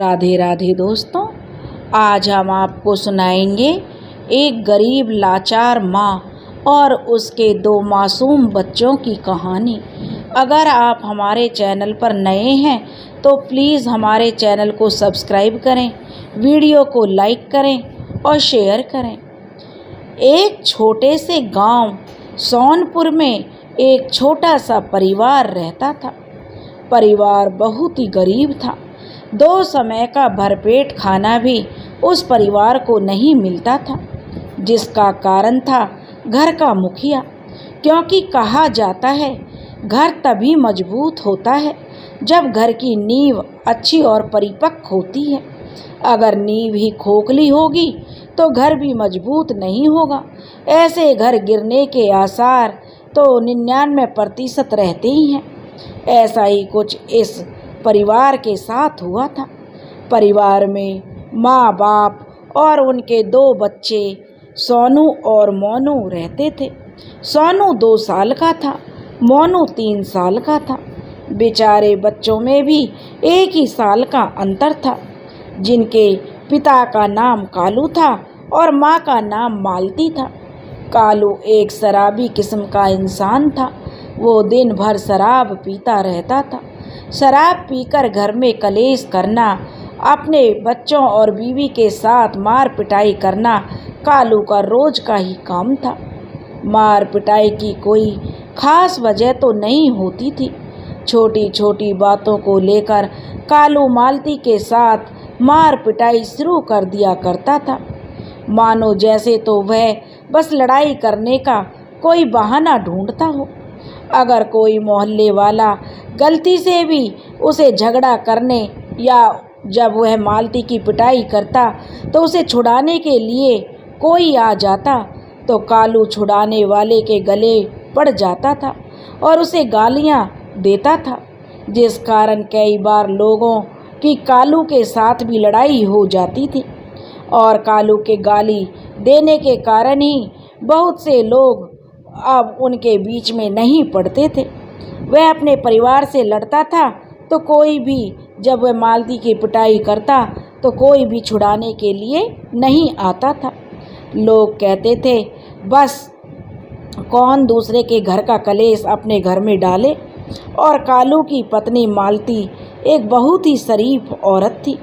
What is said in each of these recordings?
राधे राधे दोस्तों, आज हम आपको सुनाएंगे एक गरीब लाचार माँ और उसके 2 मासूम बच्चों की कहानी। अगर आप हमारे चैनल पर नए हैं तो प्लीज़ हमारे चैनल को सब्सक्राइब करें, वीडियो को लाइक करें और शेयर करें। एक छोटे से गांव सोनपुर में एक छोटा सा परिवार रहता था। परिवार बहुत ही गरीब था। 2 समय का भरपेट खाना भी उस परिवार को नहीं मिलता था, जिसका कारण था घर का मुखिया। क्योंकि कहा जाता है घर तभी मजबूत होता है जब घर की नींव अच्छी और परिपक्व होती है। अगर नींव ही खोखली होगी तो घर भी मजबूत नहीं होगा। ऐसे घर गिरने के आसार तो 99% रहते ही हैं। ऐसा ही कुछ इस परिवार के साथ हुआ था। परिवार में माँ बाप और उनके 2 बच्चे सोनू और मोनू रहते थे। सोनू 2 साल का था, मोनू 3 साल का था। बेचारे बच्चों में भी 1 ही साल का अंतर था। जिनके पिता का नाम कालू था और माँ का नाम मालती था। कालू एक शराबी किस्म का इंसान था। वो दिन भर शराब पीता रहता था। शराब पीकर घर में कलेश करना, अपने बच्चों और बीवी के साथ मार पिटाई करना कालू का रोज का ही काम था। मार पिटाई की कोई खास वजह तो नहीं होती थी। छोटी छोटी बातों को लेकर कालू मालती के साथ मार पिटाई शुरू कर दिया करता था। मानो जैसे तो वह बस लड़ाई करने का कोई बहाना ढूंढता हो। अगर कोई मोहल्ले वाला गलती से भी उसे झगड़ा करने या जब वह मालती की पिटाई करता तो उसे छुड़ाने के लिए कोई आ जाता तो कालू छुड़ाने वाले के गले पड़ जाता था और उसे गालियां देता था, जिस कारण कई बार लोगों की कालू के साथ भी लड़ाई हो जाती थी। और कालू के गाली देने के कारण ही बहुत से लोग अब उनके बीच में नहीं पड़ते थे। वह अपने परिवार से लड़ता था तो कोई भी, जब वह मालती की पिटाई करता तो कोई भी छुड़ाने के लिए नहीं आता था। लोग कहते थे बस कौन दूसरे के घर का कलेश अपने घर में डाले। और कालू की पत्नी मालती एक बहुत ही शरीफ औरत थी।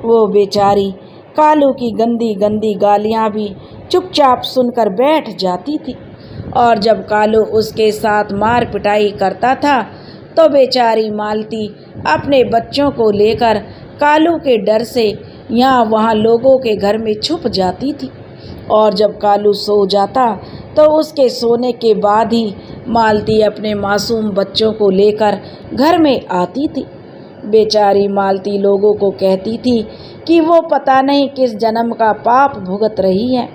वो बेचारी कालू की गंदी गंदी गालियाँ भी चुपचाप सुनकर बैठ जाती थी। और जब कालू उसके साथ मार पिटाई करता था तो बेचारी मालती अपने बच्चों को लेकर कालू के डर से यहाँ वहाँ लोगों के घर में छुप जाती थी। और जब कालू सो जाता तो उसके सोने के बाद ही मालती अपने मासूम बच्चों को लेकर घर में आती थी। बेचारी मालती लोगों को कहती थी कि वो पता नहीं किस जन्म का पाप भुगत रही है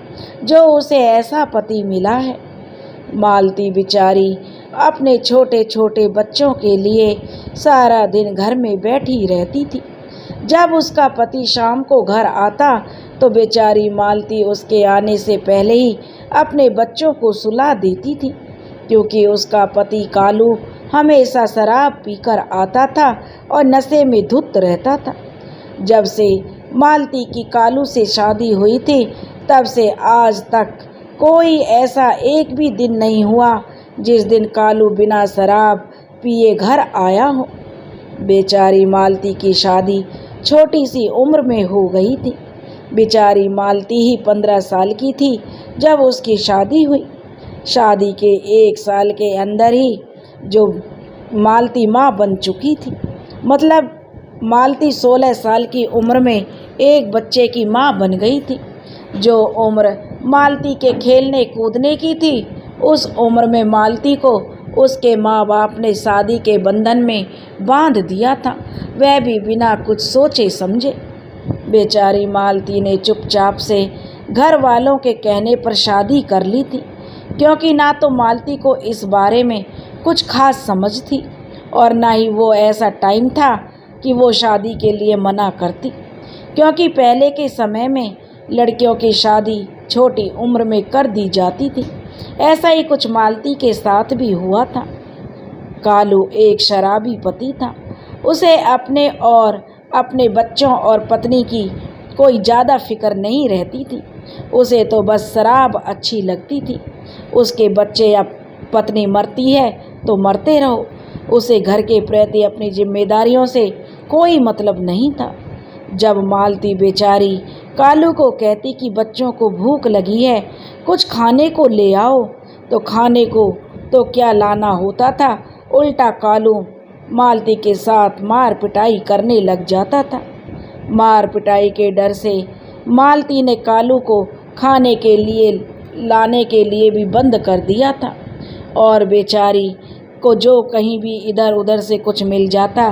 जो उसे ऐसा पति मिला है। मालती बेचारी अपने छोटे छोटे बच्चों के लिए सारा दिन घर में बैठी रहती थी। जब उसका पति शाम को घर आता तो बेचारी मालती उसके आने से पहले ही अपने बच्चों को सुला देती थी, क्योंकि उसका पति कालू हमेशा शराब पीकर आता था और नशे में धुत रहता था। जब से मालती की कालू से शादी हुई थी तब से आज तक कोई ऐसा एक भी दिन नहीं हुआ जिस दिन कालू बिना शराब पिए घर आया हो। बेचारी मालती की शादी छोटी सी उम्र में हो गई थी। बेचारी मालती ही 15 साल की थी जब उसकी शादी हुई। शादी के 1 साल के अंदर ही जो मालती माँ बन चुकी थी। मतलब मालती 16 साल की उम्र में एक बच्चे की माँ बन गई थी। जो उम्र मालती के खेलने कूदने की थी, उस उम्र में मालती को उसके माँ बाप ने शादी के बंधन में बांध दिया था, वह भी बिना कुछ सोचे समझे। बेचारी मालती ने चुपचाप से घर वालों के कहने पर शादी कर ली थी, क्योंकि ना तो मालती को इस बारे में कुछ खास समझ थी और ना ही वो ऐसा टाइम था कि वो शादी के लिए मना करती, क्योंकि पहले के समय में लड़कियों की शादी छोटी उम्र में कर दी जाती थी। ऐसा ही कुछ मालती के साथ भी हुआ था। कालू एक शराबी पति था। उसे अपने और अपने बच्चों और पत्नी की कोई ज़्यादा फिक्र नहीं रहती थी। उसे तो बस शराब अच्छी लगती थी। उसके बच्चे या पत्नी मरती है तो मरते रहो, उसे घर के प्रति अपनी जिम्मेदारियों से कोई मतलब नहीं था। जब मालती बेचारी कालू को कहती कि बच्चों को भूख लगी है, कुछ खाने को ले आओ, तो खाने को तो क्या लाना होता था, उल्टा कालू मालती के साथ मार पिटाई करने लग जाता था। मार पिटाई के डर से मालती ने कालू को खाने के लिए लाने के लिए भी बंद कर दिया था, और बेचारी को जो कहीं भी इधर उधर से कुछ मिल जाता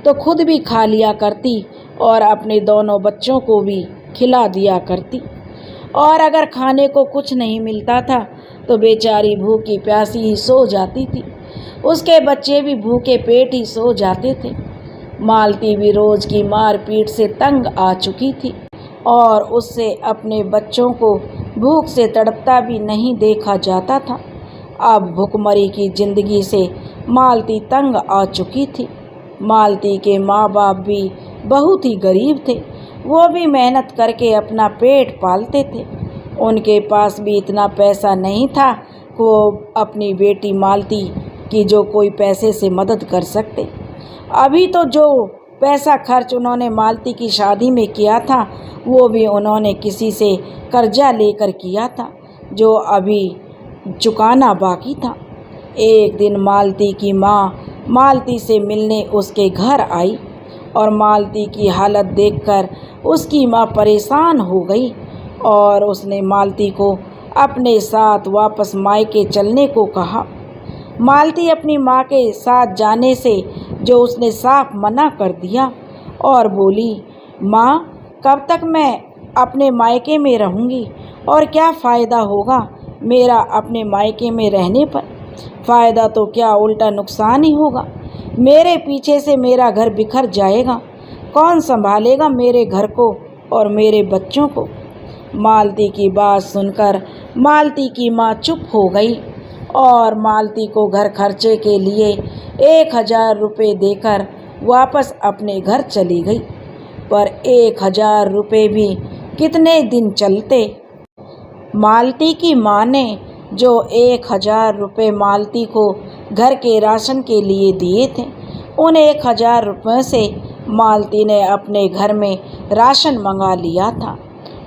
तो खुद भी खा लिया करती और अपने दोनों बच्चों को भी खिला दिया करती। और अगर खाने को कुछ नहीं मिलता था तो बेचारी भूखी प्यासी ही सो जाती थी। उसके बच्चे भी भूखे पेट ही सो जाते थे। मालती भी रोज़ की मार पीट से तंग आ चुकी थी और उससे अपने बच्चों को भूख से तड़पता भी नहीं देखा जाता था। अब भुखमरी की ज़िंदगी से मालती तंग आ चुकी थी। मालती के माँ बाप भी बहुत ही गरीब थे। वो भी मेहनत करके अपना पेट पालते थे। उनके पास भी इतना पैसा नहीं था कि वो अपनी बेटी मालती की जो कोई पैसे से मदद कर सकते। अभी तो जो पैसा खर्च उन्होंने मालती की शादी में किया था वो भी उन्होंने किसी से कर्जा लेकर किया था, जो अभी चुकाना बाकी था। एक दिन मालती की माँ मालती से मिलने उसके घर आई और मालती की हालत देखकर उसकी माँ परेशान हो गई और उसने मालती को अपने साथ वापस मायके चलने को कहा। मालती अपनी माँ के साथ जाने से जो उसने साफ मना कर दिया और बोली, माँ कब तक मैं अपने मायके में रहूँगी और क्या फ़ायदा होगा मेरा अपने मायके में रहने पर। फ़ायदा तो क्या उल्टा नुकसान ही होगा। मेरे पीछे से मेरा घर बिखर जाएगा। कौन संभालेगा मेरे घर को और मेरे बच्चों को। मालती की बात सुनकर मालती की माँ चुप हो गई और मालती को घर खर्चे के लिए 1000 रुपये देकर वापस अपने घर चली गई। पर 1000 रुपये भी कितने दिन चलते। मालती की माँ ने जो 1000 रुपये मालती को घर के राशन के लिए दिए थे, उन 1000 रुपये से मालती ने अपने घर में राशन मंगा लिया था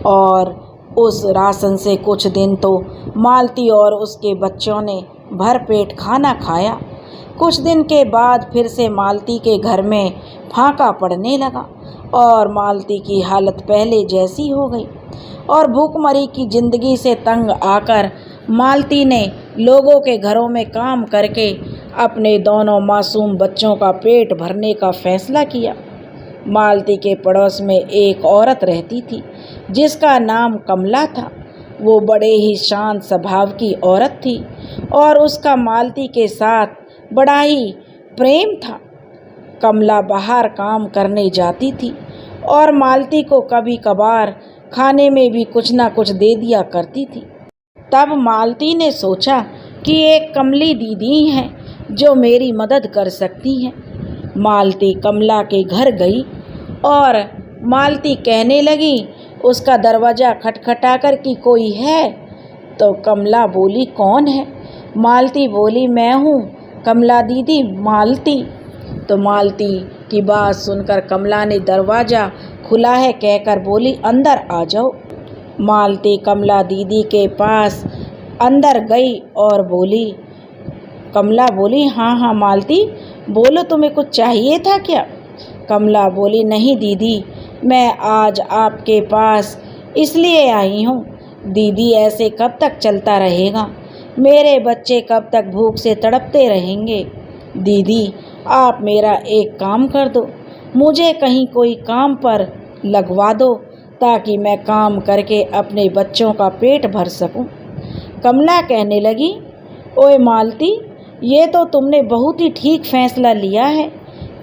और उस राशन से कुछ दिन तो मालती और उसके बच्चों ने भरपेट खाना खाया। कुछ दिन के बाद फिर से मालती के घर में फाका पड़ने लगा और मालती की हालत पहले जैसी हो गई और भूखमरी की ज़िंदगी से तंग आकर मालती ने लोगों के घरों में काम करके अपने दोनों मासूम बच्चों का पेट भरने का फैसला किया। मालती के पड़ोस में एक औरत रहती थी जिसका नाम कमला था। वो बड़े ही शांत स्वभाव की औरत थी और उसका मालती के साथ बड़ा ही प्रेम था। कमला बाहर काम करने जाती थी और मालती को कभी कभार खाने में भी कुछ ना कुछ दे दिया करती थी। तब मालती ने सोचा कि एक कमली दीदी है जो मेरी मदद कर सकती हैं। मालती कमला के घर गई और मालती कहने लगी, उसका दरवाज़ा खटखटा कर कि कोई है। तो कमला बोली, कौन है। मालती बोली, मैं हूँ कमला दीदी, मालती। तो मालती की बात सुनकर कमला ने दरवाज़ा खुला है कहकर बोली, अंदर आ जाओ। मालती कमला दीदी के पास अंदर गई और बोली, कमला बोली, हाँ हाँ मालती बोलो, तुम्हें कुछ चाहिए था क्या। कमला बोली, नहीं दीदी, मैं आज आपके पास इसलिए आई हूँ। दीदी ऐसे कब तक चलता रहेगा, मेरे बच्चे कब तक भूख से तड़पते रहेंगे। दीदी आप मेरा एक काम कर दो, मुझे कहीं कोई काम पर लगवा दो ताकि मैं काम करके अपने बच्चों का पेट भर सकूं। कमला कहने लगी, ओए मालती, ये तो तुमने बहुत ही ठीक फैसला लिया है।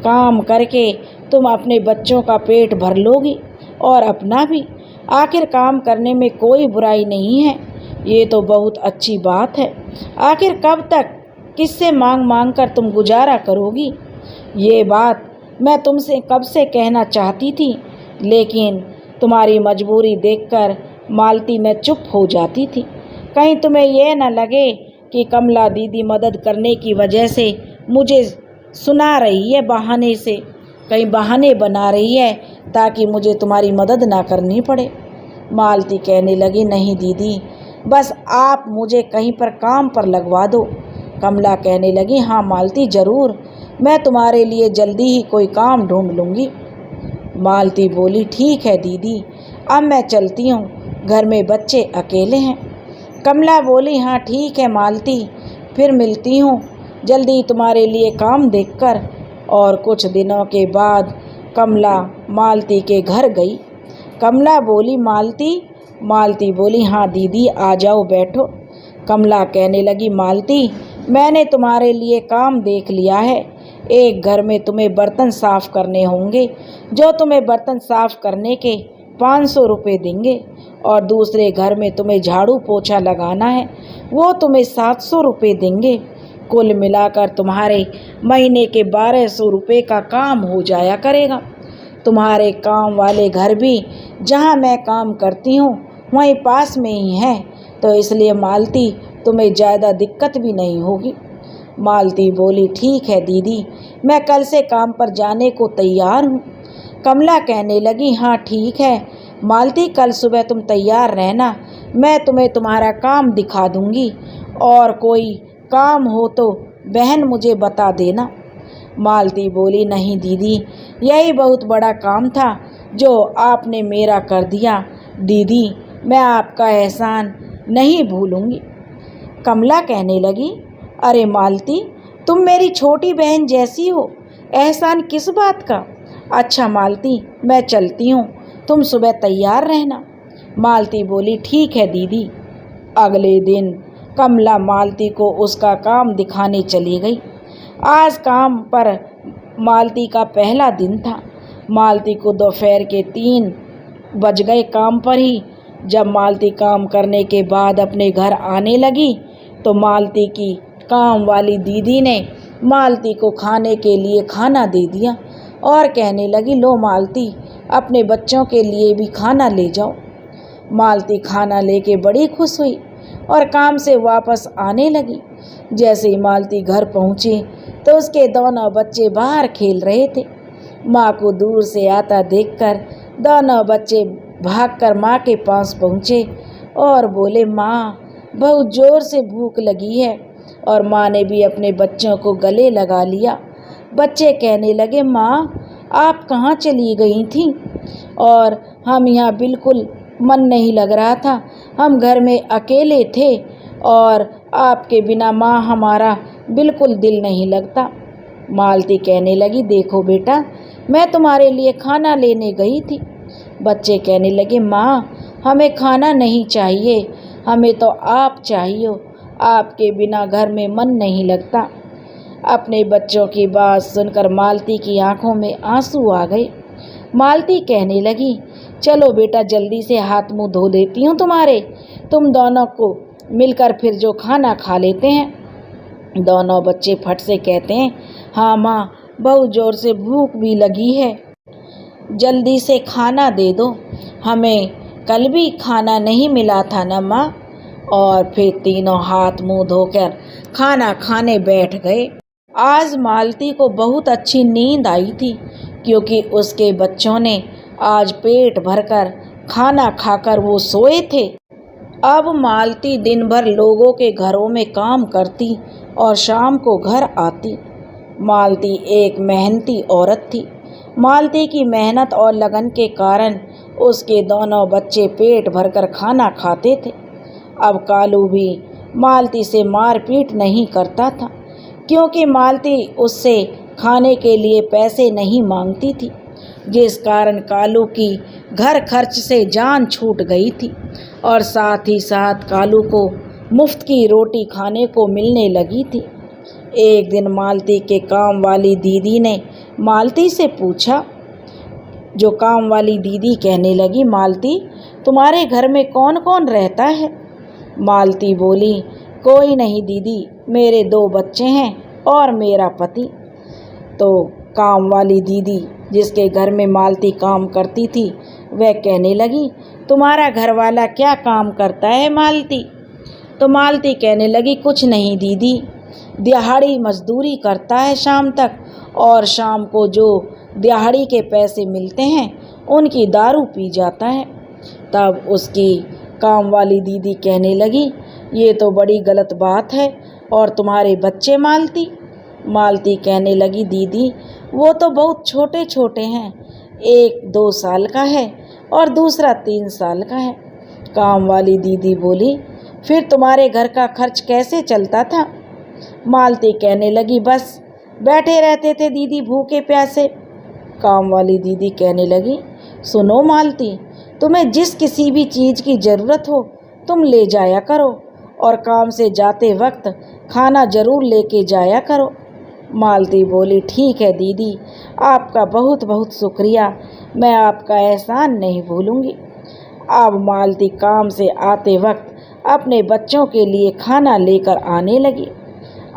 काम करके तुम अपने बच्चों का पेट भर लोगी और अपना भी। आखिर काम करने में कोई बुराई नहीं है, ये तो बहुत अच्छी बात है। आखिर कब तक किससे मांग मांग कर तुम गुजारा करोगी। ये बात मैं तुमसे कब से कहना चाहती थी, लेकिन तुम्हारी मजबूरी देखकर मालती मैं चुप हो जाती थी। कहीं तुम्हें यह न लगे कि कमला दीदी मदद करने की वजह से मुझे सुना रही है बहाने से, कहीं बहाने बना रही है ताकि मुझे तुम्हारी मदद ना करनी पड़े। मालती कहने लगी, नहीं दीदी, बस आप मुझे कहीं पर काम पर लगवा दो। कमला कहने लगी, हाँ मालती, ज़रूर, मैं तुम्हारे लिए जल्दी ही कोई काम ढूंढ लूँगी। मालती बोली, ठीक है दीदी, अब मैं चलती हूँ, घर में बच्चे अकेले हैं। कमला बोली, हाँ ठीक है मालती, फिर मिलती हूँ जल्दी तुम्हारे लिए काम देखकर। और कुछ दिनों के बाद कमला मालती के घर गई। कमला बोली, मालती बोली, हाँ दीदी, आ जाओ, बैठो। कमला कहने लगी, मालती, मैंने तुम्हारे लिए काम देख लिया है। एक घर में तुम्हें बर्तन साफ़ करने होंगे, जो तुम्हें बर्तन साफ़ करने के 500 रुपये देंगे, और दूसरे घर में तुम्हें झाड़ू पोछा लगाना है, वो तुम्हें 700 रुपये देंगे। कुल मिलाकर तुम्हारे महीने के 1200 रुपये का काम हो जाया करेगा। तुम्हारे काम वाले घर भी जहाँ मैं काम करती हूँ वहीं पास में ही है, तो इसलिए मालती तुम्हें ज़्यादा दिक्कत भी नहीं होगी। मालती बोली, ठीक है दीदी, मैं कल से काम पर जाने को तैयार हूँ। कमला कहने लगी, हाँ ठीक है मालती, कल सुबह तुम तैयार रहना, मैं तुम्हें तुम्हारा काम दिखा दूँगी, और कोई काम हो तो बहन मुझे बता देना। मालती बोली, नहीं दीदी, यही बहुत बड़ा काम था जो आपने मेरा कर दिया। दीदी, मैं आपका एहसान नहीं भूलूंगी। कमला कहने लगी, अरे मालती, तुम मेरी छोटी बहन जैसी हो, एहसान किस बात का। अच्छा मालती, मैं चलती हूँ, तुम सुबह तैयार रहना। मालती बोली, ठीक है दीदी। अगले दिन कमला मालती को उसका काम दिखाने चली गई। आज काम पर मालती का पहला दिन था। मालती को दोपहर के 3 बज गए काम पर ही। जब मालती काम करने के बाद अपने घर आने लगी तो मालती की काम वाली दीदी ने मालती को खाने के लिए खाना दे दिया और कहने लगी, लो मालती, अपने बच्चों के लिए भी खाना ले जाओ। मालती खाना लेके बड़ी खुश हुई और काम से वापस आने लगी। जैसे ही मालती घर पहुंची तो उसके दोनों बच्चे बाहर खेल रहे थे। माँ को दूर से आता देखकर दोनों बच्चे भागकर माँ के पास पहुँचे और बोले, माँ, बहुत ज़ोर से भूख लगी है। और माँ ने भी अपने बच्चों को गले लगा लिया। बच्चे कहने लगे, माँ, आप कहाँ चली गई थीं? और हम यहाँ बिल्कुल मन नहीं लग रहा था, हम घर में अकेले थे और आपके बिना माँ हमारा बिल्कुल दिल नहीं लगता। मालती कहने लगी, देखो बेटा, मैं तुम्हारे लिए खाना लेने गई थी। बच्चे कहने लगे, माँ, हमें खाना नहीं चाहिए, हमें तो आप चाहिए, आपके बिना घर में मन नहीं लगता। अपने बच्चों की बात सुनकर मालती की आंखों में आंसू आ गए। मालती कहने लगी, चलो बेटा, जल्दी से हाथ मुंह धो देती हूँ तुम्हारे, तुम दोनों को मिलकर फिर जो खाना खा लेते हैं। दोनों बच्चे फट से कहते हैं, हाँ माँ, बहुत ज़ोर से भूख भी लगी है, जल्दी से खाना दे दो, हमें कल भी खाना नहीं मिला था ना माँ। और फिर तीनों हाथ मुंह धोकर खाना खाने बैठ गए। आज मालती को बहुत अच्छी नींद आई थी क्योंकि उसके बच्चों ने आज पेट भरकर खाना खाकर वो सोए थे। अब मालती दिन भर लोगों के घरों में काम करती और शाम को घर आती। मालती एक मेहनती औरत थी। मालती की मेहनत और लगन के कारण उसके दोनों बच्चे पेट भरकर खाना खाते थे। अब कालू भी मालती से मारपीट नहीं करता था क्योंकि मालती उससे खाने के लिए पैसे नहीं मांगती थी, जिस कारण कालू की घर खर्च से जान छूट गई थी और साथ ही साथ कालू को मुफ्त की रोटी खाने को मिलने लगी थी। एक दिन मालती के काम वाली दीदी ने मालती से पूछा। जो काम वाली दीदी कहने लगी, मालती, तुम्हारे घर में कौन कौन रहता है? मालती बोली, कोई नहीं दीदी, मेरे 2 बच्चे हैं और मेरा पति। तो काम वाली दीदी जिसके घर में मालती काम करती थी वह कहने लगी, तुम्हारा घरवाला क्या काम करता है मालती? तो मालती कहने लगी, कुछ नहीं दीदी, दिहाड़ी मजदूरी करता है शाम तक, और शाम को जो दिहाड़ी के पैसे मिलते हैं उनकी दारू पी जाता है। तब उसकी काम वाली दीदी कहने लगी, ये तो बड़ी गलत बात है। और तुम्हारे बच्चे मालती? मालती कहने लगी, दीदी वो तो बहुत छोटे छोटे हैं, एक 2 साल का है और दूसरा 3 साल का है। काम वाली दीदी बोली, फिर तुम्हारे घर का खर्च कैसे चलता था? मालती कहने लगी, बस बैठे रहते थे दीदी भूखे प्यासे। काम वाली दीदी कहने लगी, सुनो मालती, तुम्हें जिस किसी भी चीज़ की ज़रूरत हो तुम ले जाया करो, और काम से जाते वक्त खाना ज़रूर लेके जाया करो। मालती बोली, ठीक है दीदी, आपका बहुत बहुत शुक्रिया, मैं आपका एहसान नहीं भूलूंगी। अब मालती काम से आते वक्त अपने बच्चों के लिए खाना लेकर आने लगी।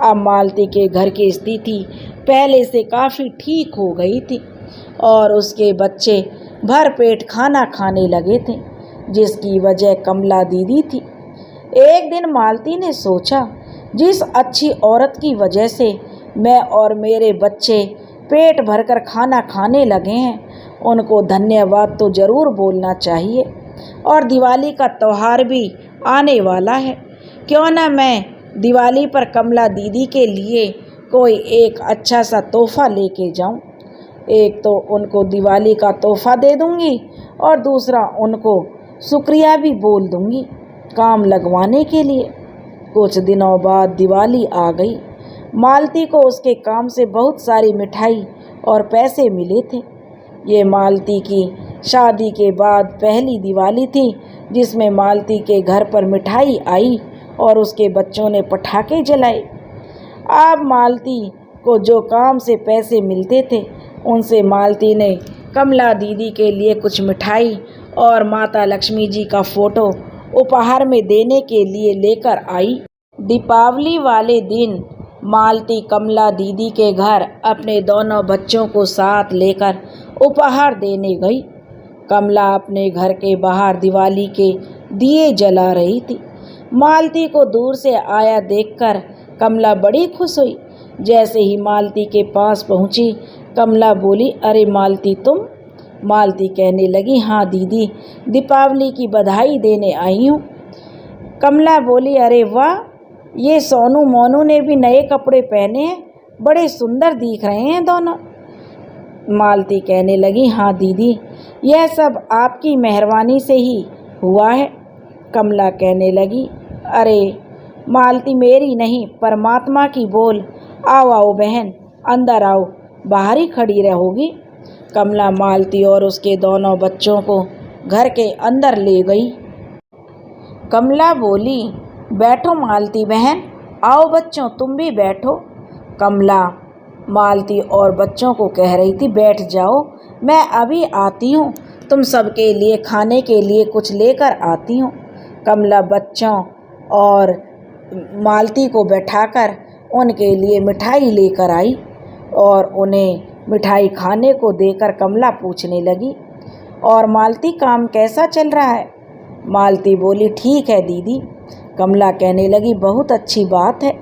अब मालती के घर की स्थिति पहले से काफ़ी ठीक हो गई थी और उसके बच्चे भर पेट खाना खाने लगे थे, जिसकी वजह कमला दीदी थी। एक दिन मालती ने सोचा, जिस अच्छी औरत की वजह से मैं और मेरे बच्चे पेट भरकर खाना खाने लगे हैं, उनको धन्यवाद तो ज़रूर बोलना चाहिए। और दिवाली का त्यौहार भी आने वाला है, क्यों ना मैं दिवाली पर कमला दीदी के लिए कोई एक अच्छा सा तोहफ़ा लेके जाऊं। एक तो उनको दिवाली का तोहफ़ा दे दूंगी और दूसरा उनको शुक्रिया भी बोल दूंगी काम लगवाने के लिए। कुछ दिनों बाद दिवाली आ गई। मालती को उसके काम से बहुत सारी मिठाई और पैसे मिले थे। ये मालती की शादी के बाद पहली दिवाली थी जिसमें मालती के घर पर मिठाई आई और उसके बच्चों ने पटाखे जलाए। अब मालती को जो काम से पैसे मिलते थे उनसे मालती ने कमला दीदी के लिए कुछ मिठाई और माता लक्ष्मी जी का फ़ोटो उपहार में देने के लिए लेकर आई। दीपावली वाले दिन मालती कमला दीदी के घर अपने दोनों बच्चों को साथ लेकर उपहार देने गई। कमला अपने घर के बाहर दिवाली के दिए जला रही थी। मालती को दूर से आया देखकर कमला बड़ी खुश हुई। जैसे ही मालती के पास पहुंची, कमला बोली, अरे मालती तुम? मालती कहने लगी, हाँ दीदी, दीपावली की बधाई देने आई हूँ। कमला बोली, अरे वाह, ये सोनू मोनू ने भी नए कपड़े पहने हैं, बड़े सुंदर दिख रहे हैं दोनों। मालती कहने लगी, हाँ दीदी, यह सब आपकी मेहरबानी से ही हुआ है। कमला कहने लगी, अरे मालती मेरी नहीं परमात्मा की बोल, आओ आओ बहन अंदर आओ, बाहर ही खड़ी रहोगी। कमला मालती और उसके दोनों बच्चों को घर के अंदर ले गई। कमला बोली, बैठो मालती बहन, आओ बच्चों तुम भी बैठो। कमला मालती और बच्चों को कह रही थी, बैठ जाओ, मैं अभी आती हूँ, तुम सबके लिए खाने के लिए कुछ लेकर आती हूँ। कमला बच्चों और मालती को बैठाकर उनके लिए मिठाई लेकर आई और उन्हें मिठाई खाने को देकर कमला पूछने लगी, और मालती काम कैसा चल रहा है? मालती बोली, ठीक है दीदी। कमला कहने लगी, बहुत अच्छी बात है।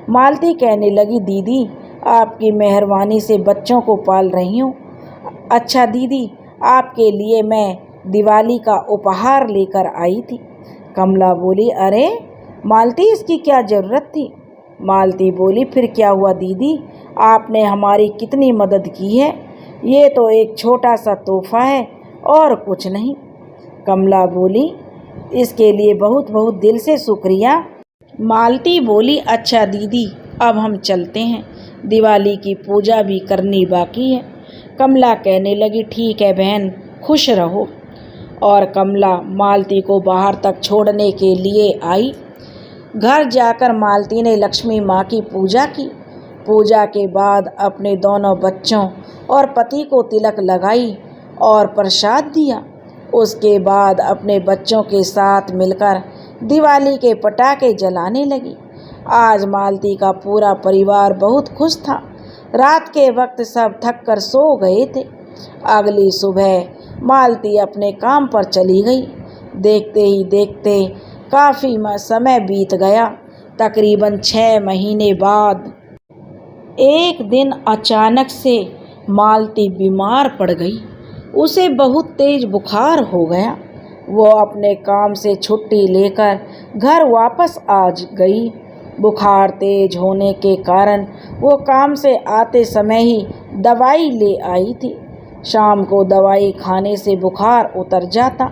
मालती कहने लगी, दीदी आपकी मेहरबानी से बच्चों को पाल रही हूँ। अच्छा दीदी, आपके लिए मैं दिवाली का उपहार लेकर आई थी। कमला बोली, अरे मालती, इसकी क्या ज़रूरत थी? मालती बोली, फिर क्या हुआ दीदी, आपने हमारी कितनी मदद की है, ये तो एक छोटा सा तोहफ़ा है और कुछ नहीं। कमला बोली, इसके लिए बहुत बहुत दिल से शुक्रिया। मालती बोली, अच्छा दीदी, अब हम चलते हैं, दिवाली की पूजा भी करनी बाकी है। कमला कहने लगी, ठीक है बहन, खुश रहो। और कमला मालती को बाहर तक छोड़ने के लिए आई। घर जाकर मालती ने लक्ष्मी माँ की पूजा की। पूजा के बाद अपने दोनों बच्चों और पति को तिलक लगाई और प्रसाद दिया। उसके बाद अपने बच्चों के साथ मिलकर दिवाली के पटाखे जलाने लगी। आज मालती का पूरा परिवार बहुत खुश था। रात के वक्त सब थक कर सो गए थे। अगली सुबह मालती अपने काम पर चली गई। देखते ही देखते काफ़ी समय बीत गया। तकरीबन 6 महीने बाद एक दिन अचानक से मालती बीमार पड़ गई। उसे बहुत तेज बुखार हो गया। वो अपने काम से छुट्टी लेकर घर वापस आ गई। बुखार तेज होने के कारण वो काम से आते समय ही दवाई ले आई थी। शाम को दवाई खाने से बुखार उतर जाता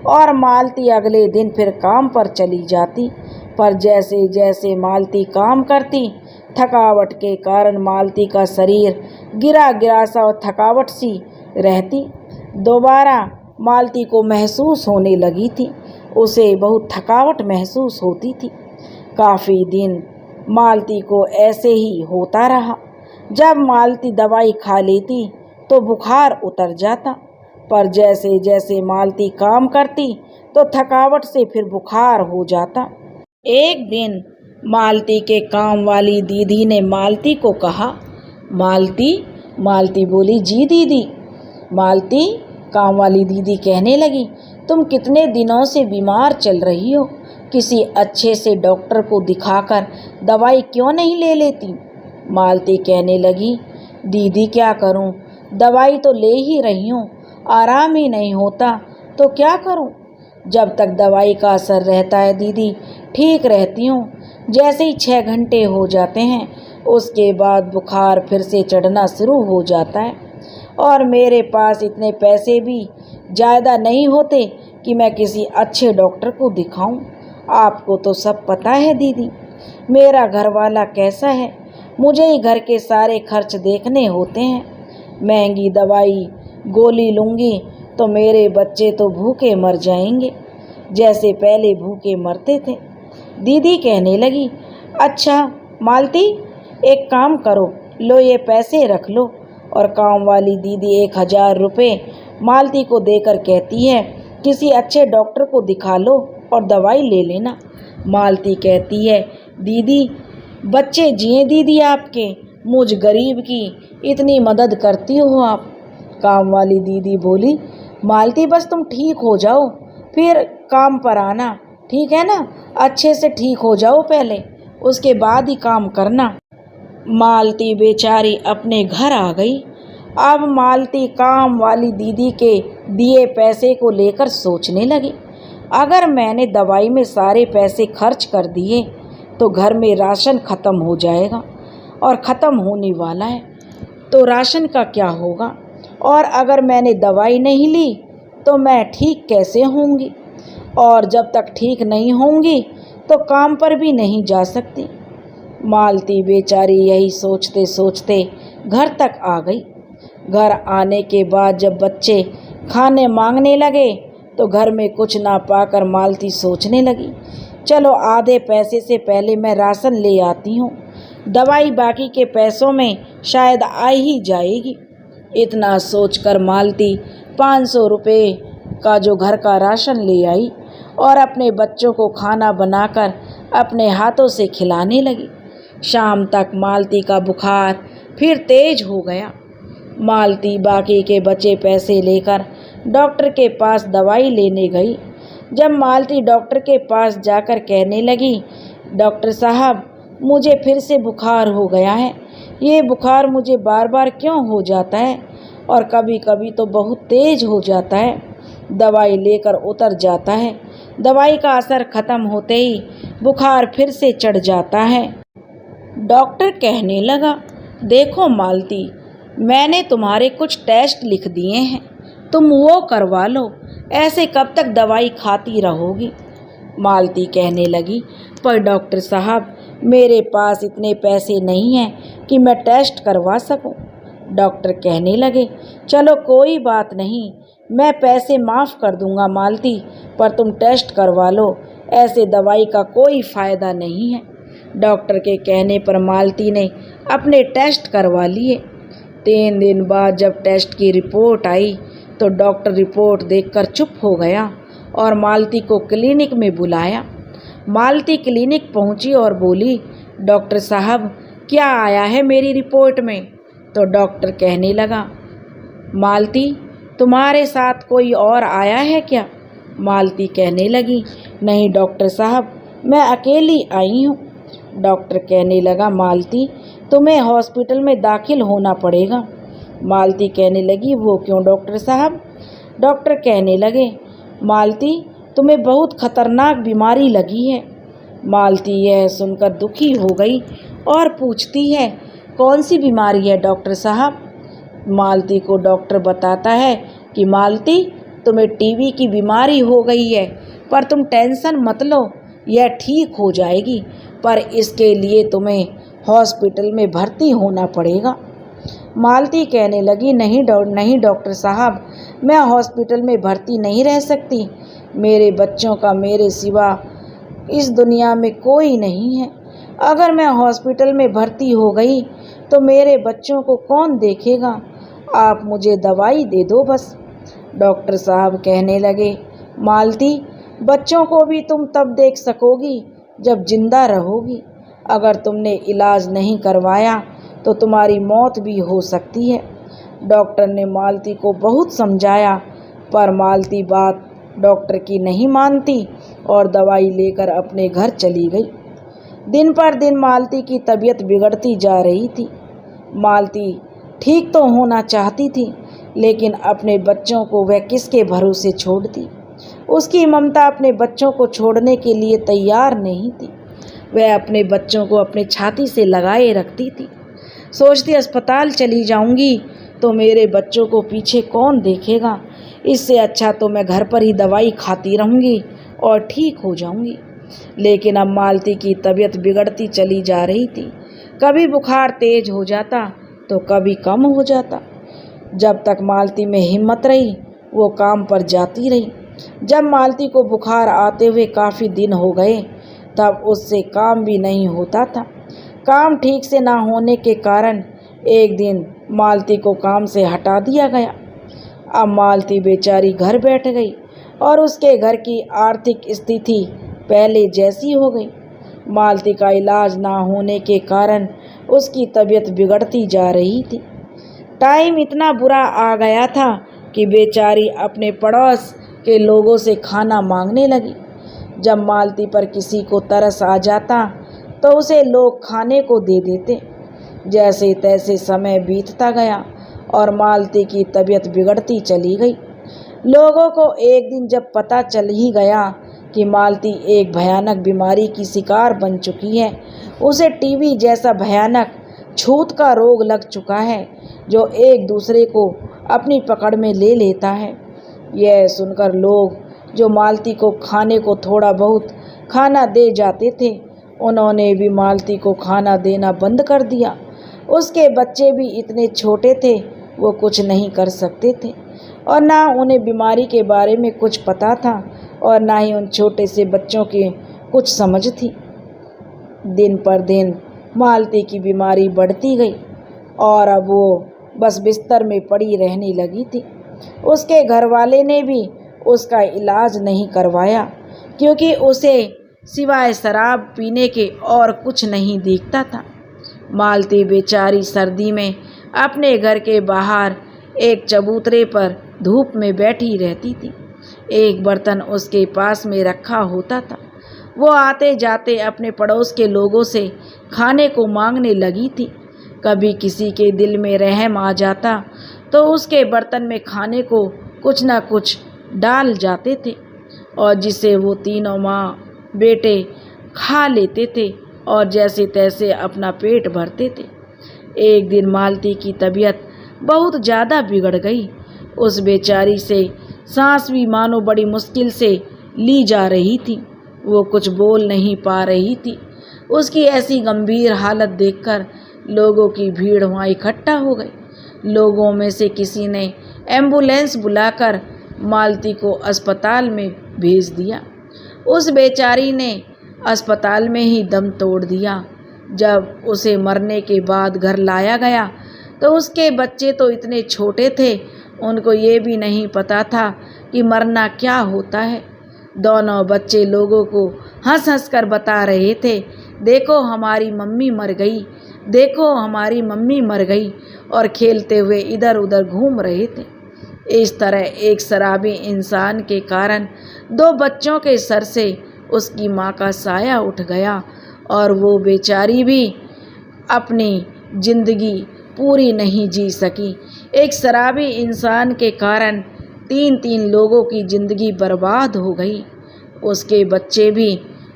और मालती अगले दिन फिर काम पर चली जाती। पर जैसे जैसे मालती काम करती, थकावट के कारण मालती का शरीर गिरा गिरा सा और थकावट सी रहती। दोबारा मालती को महसूस होने लगी थी। उसे बहुत थकावट महसूस होती थी। काफ़ी दिन मालती को ऐसे ही होता रहा। जब मालती दवाई खा लेती तो बुखार उतर जाता, पर जैसे जैसे मालती काम करती तो थकावट से फिर बुखार हो जाता। एक दिन मालती के काम वाली दीदी ने मालती को कहा, मालती। मालती बोली, जी दीदी। मालती, काम वाली दीदी कहने लगी, तुम कितने दिनों से बीमार चल रही हो, किसी अच्छे से डॉक्टर को दिखाकर दवाई क्यों नहीं ले लेती? मालती कहने लगी, दीदी क्या करूं, दवाई तो ले ही रही हूं, आराम ही नहीं होता तो क्या करूं? जब तक दवाई का असर रहता है दीदी ठीक रहती हूँ। जैसे ही 6 घंटे हो जाते हैं उसके बाद बुखार फिर से चढ़ना शुरू हो जाता है और मेरे पास इतने पैसे भी ज़्यादा नहीं होते कि मैं किसी अच्छे डॉक्टर को दिखाऊं। आपको तो सब पता है दीदी, मेरा घरवाला कैसा है, मुझे ही घर के सारे खर्च देखने होते हैं। महंगी दवाई गोली लूँगी तो मेरे बच्चे तो भूखे मर जाएंगे जैसे पहले भूखे मरते थे। दीदी कहने लगी, अच्छा मालती, एक काम करो, लो ये पैसे रख लो। और काम वाली दीदी 1000 रुपये मालती को देकर कहती है, किसी अच्छे डॉक्टर को दिखा लो और दवाई ले लेना। मालती कहती है, दीदी बच्चे जिए दीदी आपके, मुझ गरीब की इतनी मदद करती हो आप। काम वाली दीदी बोली, मालती बस तुम ठीक हो जाओ फिर काम पर आना, ठीक है ना? अच्छे से ठीक हो जाओ पहले, उसके बाद ही काम करना। मालती बेचारी अपने घर आ गई। अब मालती काम वाली दीदी के दिए पैसे को लेकर सोचने लगी, अगर मैंने दवाई में सारे पैसे खर्च कर दिए तो घर में राशन ख़त्म हो जाएगा और ख़त्म होने वाला है, तो राशन का क्या होगा? और अगर मैंने दवाई नहीं ली तो मैं ठीक कैसे होंगी? और जब तक ठीक नहीं होंगी तो काम पर भी नहीं जा सकती। मालती बेचारी यही सोचते सोचते घर तक आ गई। घर आने के बाद जब बच्चे खाने मांगने लगे तो घर में कुछ ना पाकर मालती सोचने लगी, चलो आधे पैसे से पहले मैं राशन ले आती हूँ, दवाई बाकी के पैसों में शायद आ ही जाएगी। इतना सोचकर मालती 500 रुपये का जो घर का राशन ले आई और अपने बच्चों को खाना बनाकर अपने हाथों से खिलाने लगी। शाम तक मालती का बुखार फिर तेज हो गया। मालती बाकी के बचे पैसे लेकर डॉक्टर के पास दवाई लेने गई। जब मालती डॉक्टर के पास जाकर कहने लगी, डॉक्टर साहब मुझे फिर से बुखार हो गया है, ये बुखार मुझे बार बार क्यों हो जाता है और कभी कभी तो बहुत तेज हो जाता है, दवाई लेकर उतर जाता है, दवाई का असर ख़त्म होते ही बुखार फिर से चढ़ जाता है। डॉक्टर कहने लगा, देखो मालती, मैंने तुम्हारे कुछ टेस्ट लिख दिए हैं, तुम वो करवा लो, ऐसे कब तक दवाई खाती रहोगी? मालती कहने लगी, पर डॉक्टर साहब मेरे पास इतने पैसे नहीं हैं कि मैं टेस्ट करवा सकूं। डॉक्टर कहने लगे, चलो कोई बात नहीं, मैं पैसे माफ़ कर दूंगा मालती, पर तुम टेस्ट करवा लो, ऐसे दवाई का कोई फ़ायदा नहीं है। डॉक्टर के कहने पर मालती ने अपने टेस्ट करवा लिए। 3 दिन बाद जब टेस्ट की रिपोर्ट आई तो डॉक्टर रिपोर्ट देखकर चुप हो गया और मालती को क्लिनिक में बुलाया। मालती क्लिनिक पहुंची और बोली, डॉक्टर साहब क्या आया है मेरी रिपोर्ट में? तो डॉक्टर कहने लगा, मालती, तुम्हारे साथ कोई और आया है क्या? मालती कहने लगी, नहीं डॉक्टर साहब, मैं अकेली आई हूँ। डॉक्टर कहने लगा, मालती, तुम्हें हॉस्पिटल में दाखिल होना पड़ेगा। मालती कहने लगी, वो क्यों डॉक्टर साहब? डॉक्टर कहने लगे, मालती, तुम्हें बहुत खतरनाक बीमारी लगी है। मालती यह सुनकर दुखी हो गई और पूछती है, कौन सी बीमारी है डॉक्टर साहब? मालती को डॉक्टर बताता है कि मालती, तुम्हें टीबी की बीमारी हो गई है, पर तुम टेंशन मत लो, यह ठीक हो जाएगी, पर इसके लिए तुम्हें हॉस्पिटल में भर्ती होना पड़ेगा। मालती कहने लगी, नहीं डॉक्टर साहब, मैं हॉस्पिटल में भर्ती नहीं रह सकती। मेरे बच्चों का मेरे सिवा इस दुनिया में कोई नहीं है। अगर मैं हॉस्पिटल में भर्ती हो गई तो मेरे बच्चों को कौन देखेगा? आप मुझे दवाई दे दो बस। डॉक्टर साहब कहने लगे, मालती, बच्चों को भी तुम तब देख सकोगी जब जिंदा रहोगी। अगर तुमने इलाज नहीं करवाया तो तुम्हारी मौत भी हो सकती है। डॉक्टर ने मालती को बहुत समझाया, पर मालती बात डॉक्टर की नहीं मानती और दवाई लेकर अपने घर चली गई। दिन पर दिन मालती की तबीयत बिगड़ती जा रही थी। मालती ठीक तो होना चाहती थी, लेकिन अपने बच्चों को वह किसके भरोसे छोड़ती? उसकी ममता अपने बच्चों को छोड़ने के लिए तैयार नहीं थी। वह अपने बच्चों को अपने छाती से लगाए रखती थी। सोचती, अस्पताल चली जाऊंगी तो मेरे बच्चों को पीछे कौन देखेगा? इससे अच्छा तो मैं घर पर ही दवाई खाती रहूंगी और ठीक हो जाऊंगी। लेकिन अब मालती की तबीयत बिगड़ती चली जा रही थी। कभी बुखार तेज हो जाता तो कभी कम हो जाता। जब तक मालती में हिम्मत रही वो काम पर जाती रही। जब मालती को बुखार आते हुए काफ़ी दिन हो गए तब उससे काम भी नहीं होता था। काम ठीक से ना होने के कारण एक दिन मालती को काम से हटा दिया गया। अब मालती बेचारी घर बैठ गई और उसके घर की आर्थिक स्थिति पहले जैसी हो गई। मालती का इलाज ना होने के कारण उसकी तबीयत बिगड़ती जा रही थी। टाइम इतना बुरा आ गया था कि बेचारी अपने पड़ोस के लोगों से खाना मांगने लगी। जब मालती पर किसी को तरस आ जाता तो उसे लोग खाने को दे देते। जैसे तैसे समय बीतता गया और मालती की तबीयत बिगड़ती चली गई। लोगों को एक दिन जब पता चल ही गया कि मालती एक भयानक बीमारी की शिकार बन चुकी है, उसे टीबी जैसा भयानक छूत का रोग लग चुका है जो एक दूसरे को अपनी पकड़ में ले लेता है। यह सुनकर लोग जो मालती को खाने को थोड़ा बहुत खाना दे जाते थे, उन्होंने भी मालती को खाना देना बंद कर दिया। उसके बच्चे भी इतने छोटे थे, वो कुछ नहीं कर सकते थे और ना उन्हें बीमारी के बारे में कुछ पता था और ना ही उन छोटे से बच्चों की कुछ समझ थी। दिन पर दिन मालती की बीमारी बढ़ती गई और अब वो बस बिस्तर में पड़ी रहने लगी थी। उसके घर वाले ने भी उसका इलाज नहीं करवाया क्योंकि उसे सिवाय शराब पीने के और कुछ नहीं दिखता था। मालती बेचारी सर्दी में अपने घर के बाहर एक चबूतरे पर धूप में बैठी रहती थी। एक बर्तन उसके पास में रखा होता था। वो आते जाते अपने पड़ोस के लोगों से खाने को मांगने लगी थी। कभी किसी के दिल में रहम आ जाता तो उसके बर्तन में खाने को कुछ ना कुछ डाल जाते थे और जिसे वो तीनों माँ बेटे खा लेते थे और जैसे तैसे अपना पेट भरते थे। एक दिन मालती की तबीयत बहुत ज़्यादा बिगड़ गई। उस बेचारी से सांस भी मानो बड़ी मुश्किल से ली जा रही थी। वो कुछ बोल नहीं पा रही थी। उसकी ऐसी गंभीर हालत देखकर लोगों की भीड़ वहाँ इकट्ठा हो गई। लोगों में से किसी ने एम्बुलेंस बुलाकर मालती को अस्पताल में भेज दिया। उस बेचारी ने अस्पताल में ही दम तोड़ दिया। जब उसे मरने के बाद घर लाया गया तो उसके बच्चे तो इतने छोटे थे, उनको ये भी नहीं पता था कि मरना क्या होता है। दोनों बच्चे लोगों को हंस हंस कर बता रहे थे, देखो हमारी मम्मी मर गई, देखो हमारी मम्मी मर गई और खेलते हुए इधर उधर घूम रहे थे। इस तरह एक शराबी इंसान के कारण 2 बच्चों के सर से उसकी माँ का साया उठ गया और वो बेचारी भी अपनी जिंदगी पूरी नहीं जी सकी। एक शराबी इंसान के कारण 3 लोगों की जिंदगी बर्बाद हो गई। उसके बच्चे भी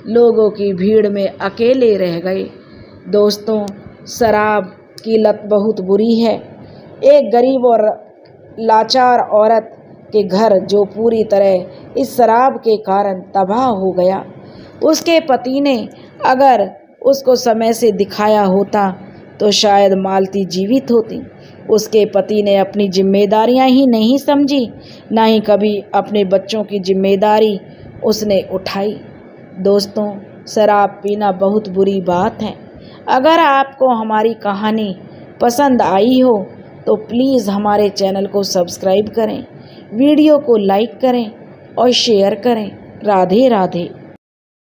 लोगों की भीड़ में अकेले रह गए। दोस्तों, शराब की लत बहुत बुरी है। एक गरीब और लाचार औरत के घर जो पूरी तरह इस शराब के कारण तबाह हो गया। उसके पति ने अगर उसको समय से दिखाया होता तो शायद मालती जीवित होती। उसके पति ने अपनी जिम्मेदारियां ही नहीं समझी, ना ही कभी अपने बच्चों की जिम्मेदारी उसने उठाई। दोस्तों, शराब पीना बहुत बुरी बात है। अगर आपको हमारी कहानी पसंद आई हो तो प्लीज़ हमारे चैनल को सब्सक्राइब करें, वीडियो को लाइक करें और शेयर करें। राधे राधे।